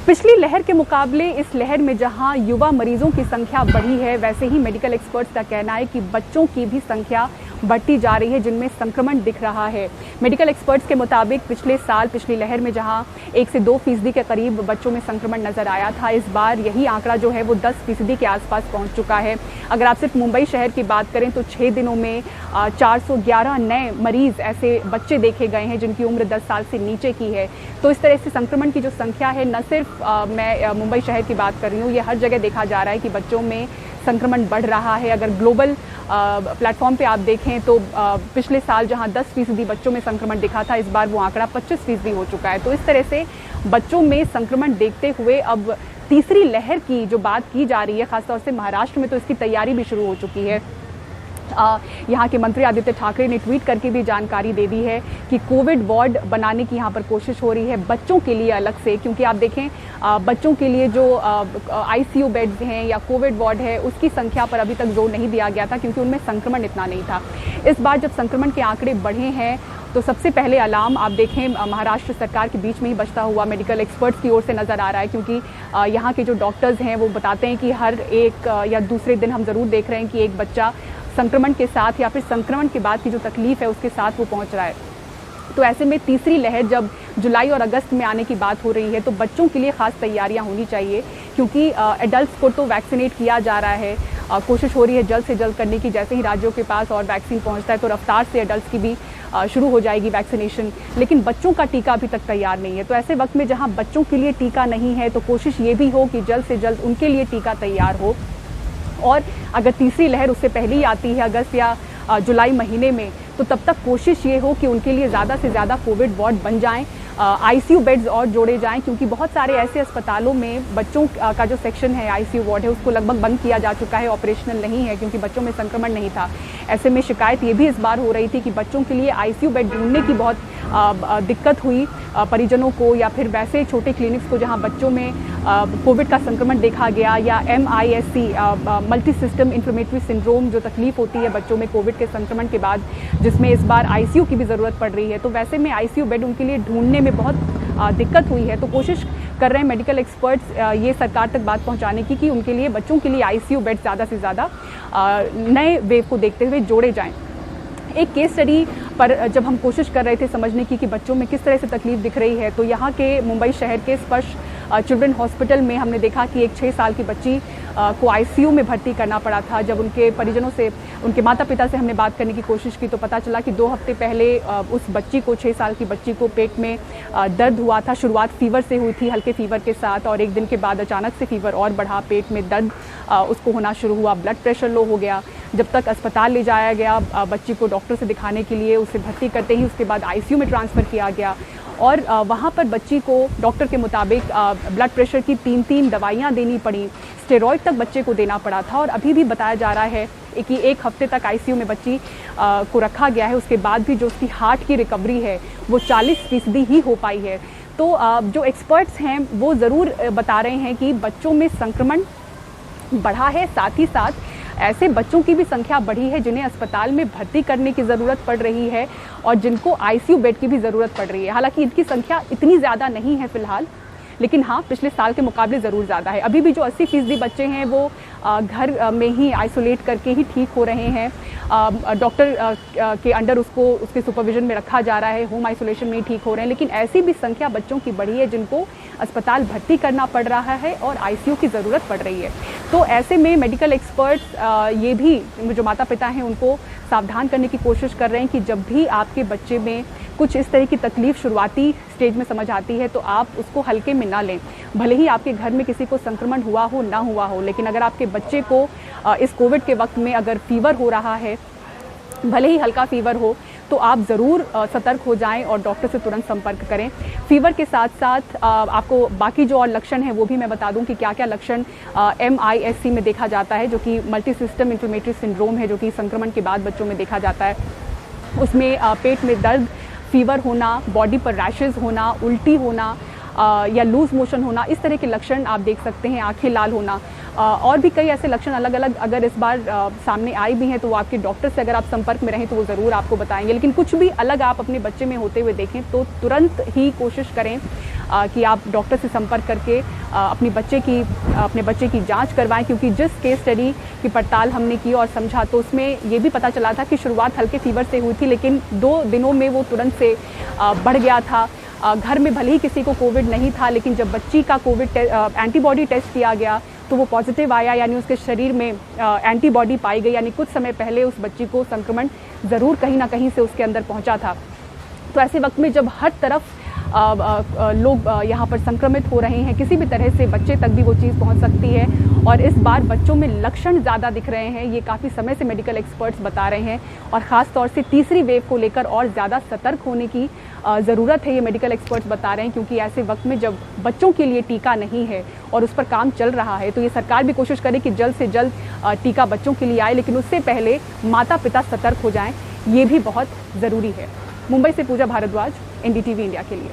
पिछली लहर के मुकाबले इस लहर में जहां युवा मरीजों की संख्या बढ़ी है, वैसे ही मेडिकल एक्सपर्ट्स का कहना है कि बच्चों की भी संख्या बढ़ती जा रही है जिनमें संक्रमण दिख रहा है। मेडिकल एक्सपर्ट्स के मुताबिक पिछले साल पिछली लहर में जहां 1 से 2% के करीब बच्चों में संक्रमण नजर आया था, इस बार यही आंकड़ा जो है वो 10% के आसपास पहुंच चुका है। अगर आप सिर्फ मुंबई शहर की बात करें तो 6 दिनों में 411 नए मरीज ऐसे बच्चे देखे गए हैं जिनकी उम्र 10 साल से नीचे की है। तो इस तरह से संक्रमण की जो संख्या है, न सिर्फ मैं मुंबई शहर की बात कर रही हूँ, ये हर जगह देखा जा रहा है कि बच्चों में संक्रमण बढ़ रहा है। अगर ग्लोबल प्लेटफॉर्म पे आप देखें तो पिछले साल जहां 10% बच्चों में संक्रमण दिखा था, इस बार वो आंकड़ा 25% हो चुका है। तो इस तरह से बच्चों में संक्रमण देखते हुए अब तीसरी लहर की जो बात की जा रही है, खासतौर से महाराष्ट्र में तो इसकी तैयारी भी शुरू हो चुकी है। यहाँ के मंत्री आदित्य ठाकरे ने ट्वीट करके भी जानकारी दे दी है कि कोविड वार्ड बनाने की यहाँ पर कोशिश हो रही है बच्चों के लिए अलग से, क्योंकि आप देखें बच्चों के लिए जो आईसीयू बेड्स हैं या कोविड वार्ड है उसकी संख्या पर अभी तक जोर नहीं दिया गया था क्योंकि उनमें संक्रमण इतना नहीं था। इस बार जब संक्रमण के आंकड़े बढ़े हैं तो सबसे पहले अलार्म आप देखें महाराष्ट्र सरकार के बीच में ही बजता हुआ मेडिकल एक्सपर्ट्स की ओर से नज़र आ रहा है, क्योंकि यहाँ के जो डॉक्टर्स हैं वो बताते हैं कि हर एक या दूसरे दिन हम ज़रूर देख रहे हैं कि एक बच्चा संक्रमण के साथ या फिर संक्रमण के बाद की जो तकलीफ है उसके साथ वो पहुंच रहा है। तो ऐसे में तीसरी लहर जब जुलाई और अगस्त में आने की बात हो रही है तो बच्चों के लिए खास तैयारियां होनी चाहिए, क्योंकि एडल्ट्स को तो वैक्सीनेट किया जा रहा है, कोशिश हो रही है जल्द से जल्द करने की। जैसे ही राज्यों के पास और वैक्सीन पहुंचता है तो रफ्तार से एडल्ट्स की भी शुरू हो जाएगी वैक्सीनेशन, लेकिन बच्चों का टीका अभी तक तैयार नहीं है। तो ऐसे वक्त में जहां बच्चों के लिए टीका नहीं है तो कोशिश ये भी हो कि जल्द से जल्द उनके लिए टीका तैयार हो। और अगर तीसरी लहर उससे पहले ही आती है अगस्त या जुलाई महीने में, तो तब तक कोशिश ये हो कि उनके लिए ज़्यादा से ज़्यादा कोविड वार्ड बन जाएं, आईसीयू बेड्स और जोड़े जाएं, क्योंकि बहुत सारे ऐसे अस्पतालों में बच्चों का जो सेक्शन है आईसीयू वार्ड है उसको लगभग बंद किया जा चुका है, ऑपरेशनल नहीं है क्योंकि बच्चों में संक्रमण नहीं था। ऐसे में शिकायत ये भी इस बार हो रही थी कि बच्चों के लिए आईसीयू बेड ढूंढने की बहुत दिक्कत हुई परिजनों को, या फिर वैसे छोटे क्लिनिक्स को जहां बच्चों में कोविड का संक्रमण देखा गया, या MIS-C multi system inflammatory syndrome जो तकलीफ होती है बच्चों में कोविड के संक्रमण के बाद, जिसमें इस बार आईसीयू की भी ज़रूरत पड़ रही है। तो वैसे में आईसीयू बेड उनके लिए ढूंढने में बहुत दिक्कत हुई है। तो कोशिश कर रहे हैं मेडिकल एक्सपर्ट्स ये सरकार तक बात पहुंचाने की कि उनके लिए बच्चों के लिए आईसीयू बेड ज़्यादा से ज़्यादा नए वेव को देखते हुए जोड़े जाएं। एक केस स्टडी पर जब हम कोशिश कर रहे थे समझने की कि बच्चों में किस तरह से तकलीफ दिख रही है, तो यहाँ के मुंबई शहर के स्पर्श चिल्ड्रन हॉस्पिटल में हमने देखा कि एक 6 साल की बच्ची को आईसीयू में भर्ती करना पड़ा था। जब उनके परिजनों से, उनके माता पिता से हमने बात करने की कोशिश की तो पता चला कि 2 हफ्ते पहले उस बच्ची को, 6 साल की बच्ची को पेट में दर्द हुआ था। शुरुआत फीवर से हुई थी, हल्के फीवर के साथ, और एक दिन के बाद अचानक से फीवर और बढ़ा, पेट में दर्द उसको होना शुरू हुआ, ब्लड प्रेशर लो हो गया। जब तक अस्पताल ले जाया गया बच्ची को डॉक्टर से दिखाने के लिए, उसे भर्ती करते ही उसके बाद आईसीयू में ट्रांसफ़र किया गया और वहाँ पर बच्ची को डॉक्टर के मुताबिक ब्लड प्रेशर की 3 दवाइयाँ देनी पड़ी, स्टेरॉइड तक बच्चे को देना पड़ा था। और अभी भी बताया जा रहा है कि 1 हफ्ते तक आईसीयू में बच्ची को रखा गया है। उसके बाद भी जो उसकी हार्ट की रिकवरी है वो 40% ही हो पाई है। तो जो एक्सपर्ट्स हैं वो ज़रूर बता रहे हैं कि बच्चों में संक्रमण बढ़ा है, साथ ही साथ ऐसे बच्चों की भी संख्या बढ़ी है जिन्हें अस्पताल में भर्ती करने की ज़रूरत पड़ रही है और जिनको आईसीयू बेड की भी ज़रूरत पड़ रही है। हालांकि इनकी संख्या इतनी ज़्यादा नहीं है फिलहाल, लेकिन हाँ पिछले साल के मुकाबले ज़रूर ज़्यादा है। अभी भी जो 80% बच्चे हैं वो घर में ही आइसोलेट करके ही ठीक हो रहे हैं, डॉक्टर के अंडर उसके सुपरविजन में रखा जा रहा है, होम आइसोलेशन में ही ठीक हो रहे हैं। लेकिन ऐसी भी संख्या बच्चों की बढ़ी है जिनको अस्पताल भर्ती करना पड़ रहा है और आईसीयू की ज़रूरत पड़ रही है। तो ऐसे में मेडिकल एक्सपर्ट्स ये भी जो माता पिता हैं उनको सावधान करने की कोशिश कर रहे हैं कि जब भी आपके बच्चे में कुछ इस तरह की तकलीफ शुरुआती स्टेज में समझ आती है तो आप उसको हल्के में ना लें। भले ही आपके घर में किसी को संक्रमण हुआ हो ना हुआ हो, लेकिन अगर आपके बच्चे को इस कोविड के वक्त में अगर फीवर हो रहा है, भले ही हल्का फीवर हो, तो आप ज़रूर सतर्क हो जाएं और डॉक्टर से तुरंत संपर्क करें। फीवर के साथ साथ आपको बाकी जो और लक्षण हैं वो भी मैं बता दूं कि क्या क्या लक्षण MIS-C में देखा जाता है, जो कि मल्टी सिस्टम इन्फ्लेमेटरी सिंड्रोम है, जो कि संक्रमण के बाद बच्चों में देखा जाता है। उसमें पेट में दर्द, फीवर होना, बॉडी पर रैशेज़ होना, उल्टी होना या लूज मोशन होना, इस तरह के लक्षण आप देख सकते हैं। आंखें लाल होना, और भी कई ऐसे लक्षण अलग अलग अगर इस बार सामने आए भी हैं तो वो आपके डॉक्टर से अगर आप संपर्क में रहें तो वो ज़रूर आपको बताएंगे। लेकिन कुछ भी अलग आप अपने बच्चे में होते हुए देखें तो तुरंत ही कोशिश करें कि आप डॉक्टर से संपर्क करके अपने बच्चे की जांच करवाएं, क्योंकि जिस केस स्टडी की पड़ताल हमने की और समझा तो उसमें ये भी पता चला था कि शुरुआत हल्के फीवर से हुई थी, लेकिन 2 दिनों में वो तुरंत से बढ़ गया था। घर में भले ही किसी को कोविड नहीं था, लेकिन जब बच्ची का कोविड एंटीबॉडी टेस्ट किया गया तो वो पॉजिटिव आया, यानी उसके शरीर में एंटीबॉडी पाई गई, यानी कुछ समय पहले उस बच्ची को संक्रमण ज़रूर कहीं ना कहीं से उसके अंदर पहुंचा था। तो ऐसे वक्त में जब हर तरफ लोग यहाँ पर संक्रमित हो रहे हैं, किसी भी तरह से बच्चे तक भी वो चीज़ पहुँच सकती है और इस बार बच्चों में लक्षण ज़्यादा दिख रहे हैं, ये काफ़ी समय से मेडिकल एक्सपर्ट्स बता रहे हैं और ख़ास तौर से तीसरी वेव को लेकर और ज़्यादा सतर्क होने की ज़रूरत है, ये मेडिकल एक्सपर्ट्स बता रहे हैं। क्योंकि ऐसे वक्त में जब बच्चों के लिए टीका नहीं है और उस पर काम चल रहा है तो ये सरकार भी कोशिश करे कि जल्द से जल्द टीका बच्चों के लिए आए, लेकिन उससे पहले माता पिता सतर्क हो जाएं, ये भी बहुत ज़रूरी है। मुंबई से पूजा भारद्वाज, NDTV इंडिया के लिए।